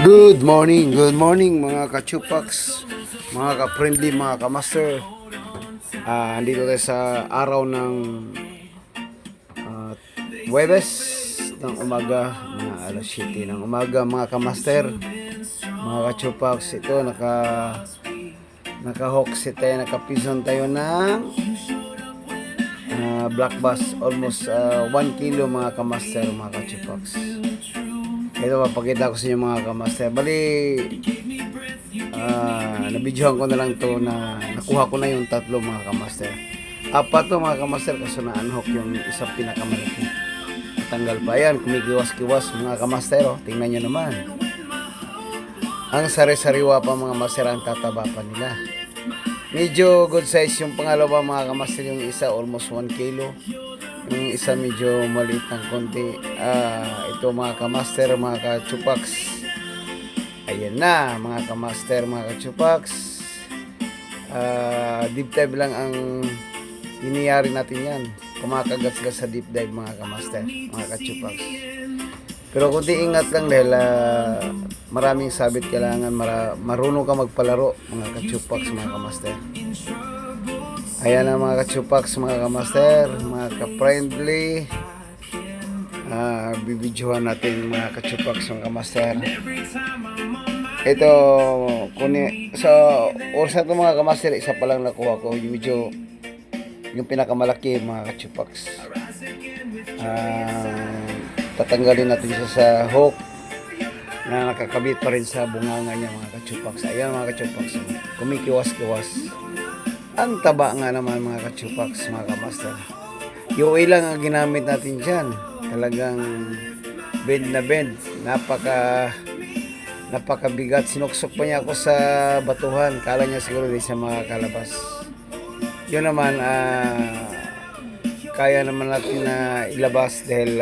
Good morning mga ka-chupax, mga ka-friendly, mga ka-master. Andito tayo sa araw ng Huwebes ng umaga, mga alas 7 ng umaga, mga ka-master, mga ka-chupax. Ito, naka-hook set tayo, naka-pison tayo ng black bass, almost 1 kilo mga ka-master, mga ka-chupax. Ito, papakita ko sa inyo mga kamaster. Bali, nabidyohan ko na lang to na nakuha ko na yung tatlo mga kamaster. Apat to mga kamaster kasi na-unhook yung isang pinakamalaki. Tanggal pa yan, kumikiwas-kiwas mga kamaster. Oh. Tingnan nyo naman. Ang sari-sariwa pa mga master, ang tataba pa nila. Medyo good size yung pangalawa mga kamaster, yung isa almost 1 kilo. Yung isa medyo maliit ng konti. Ito mga kamaster, mga ka-chupax. Ayan na mga kamaster, mga ka-chupax. Deep dive lang ang iniyari natin yan. Kumakagat-gas sa deep dive mga kamaster, mga ka-chupax. Pero kunti ingat lang dahil maraming sabit, kailangan marunong ka magpalaro mga ka-chupax, mga kamaster. Ayan na mga ka-chupax, mga kamaster, mga ka-friendly. Bibidyohan natin mga ka-chupax, mga kamaster. Ito, sa oras na ito mga kamaster, isa pa lang nakuha ko. Yung pinakamalaki mga ka-chupax. Tatanggalin natin siya sa hook na nakakabit pa rin sa bunganga niya mga ka-chupax. Ayan mga ka-chupax, kumikiwas-kiwas. Ang taba nga naman mga ka-chupax, mga kamaster. Yung ilang ang ginamit natin dyan. Talagang bend na bend. Napakabigat. Sinuksok pa niya ako sa batuhan. Kala niya siguro di siya makakalabas. Yun naman, kaya naman natin na ilabas dahil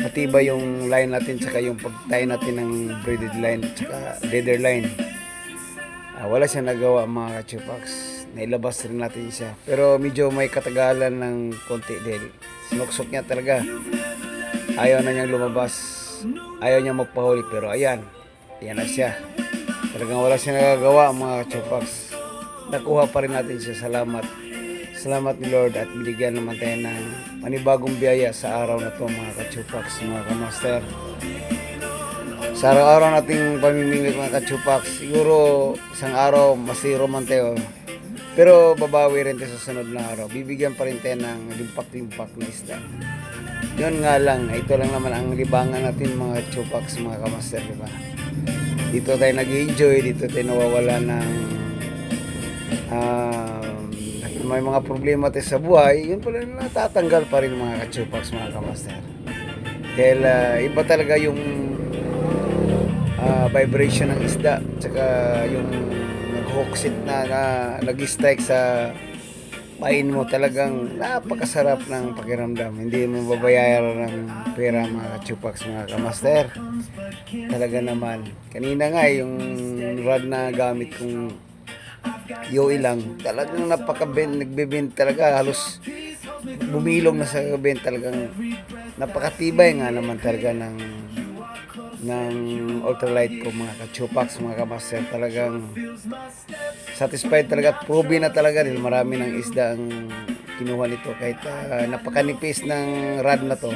matibay yung line natin tsaka yung pagtay natin ng braided line tsaka leather line. Wala siya nagawa mga ka-chupax. Nailabas rin natin siya. Pero medyo may katagalan ng konti dahil sinuksok niya talaga. Ayaw na niyang lumabas. Ayaw niya magpahuli. Pero ayan. Ayan na siya. Talagang wala siya nagagawa mga ka-chupax. Nakuha pa rin natin siya. Salamat. Salamat ni Lord at binigyan naman tayo ng panibagong biyaya sa araw na to mga ka-chupax, mga ka-master. Sa araw-araw nating pamimingwit mga ka-chupax, siguro isang araw masiro man tayo. Pero babawi rin tayo sa sunod na araw. Bibigyan pa rin tayo ng limpak-limpak na isda. Yun nga lang, ito lang naman ang libangan natin mga chupax, mga kamaster, diba? Dito tayo nag-enjoy, dito tayo nawawala ng may mga problema tayo sa buhay. Yun pala natatanggal pa rin mga ka-chupax, mga kamaster. Dahil iba talaga yung vibration ng isda, tsaka yung nag-hook set na nag-strike sa pain mo, talagang napakasarap ng pakiramdam. Hindi mo babayaran ng pera mga chupax, mga kamaster. Talaga naman. Kanina nga yung rod na gamit kong Yoi lang, talagang nagbebend talaga, halos bumilong na sa bend, talagang napakatibay nga naman talaga ng ultralight ko mga ka-chupax, mga kamaster. Talagang satisfied talaga, proven na talaga dahil marami ng isda ang kinuha nito kahit napakanipis ng rod na to,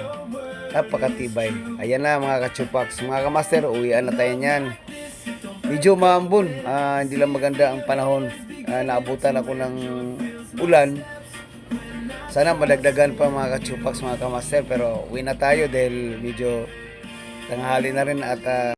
napakatibay. Ayan na mga ka-chupax, mga kamaster, uwian na tayo niyan. Medyo maambon, hindi lang maganda ang panahon. Naabutan ako ng ulan. Sana madagdagan pa mga ka-chupax, mga kamaster, pero uwi na tayo dahil medyo tanghali na rin at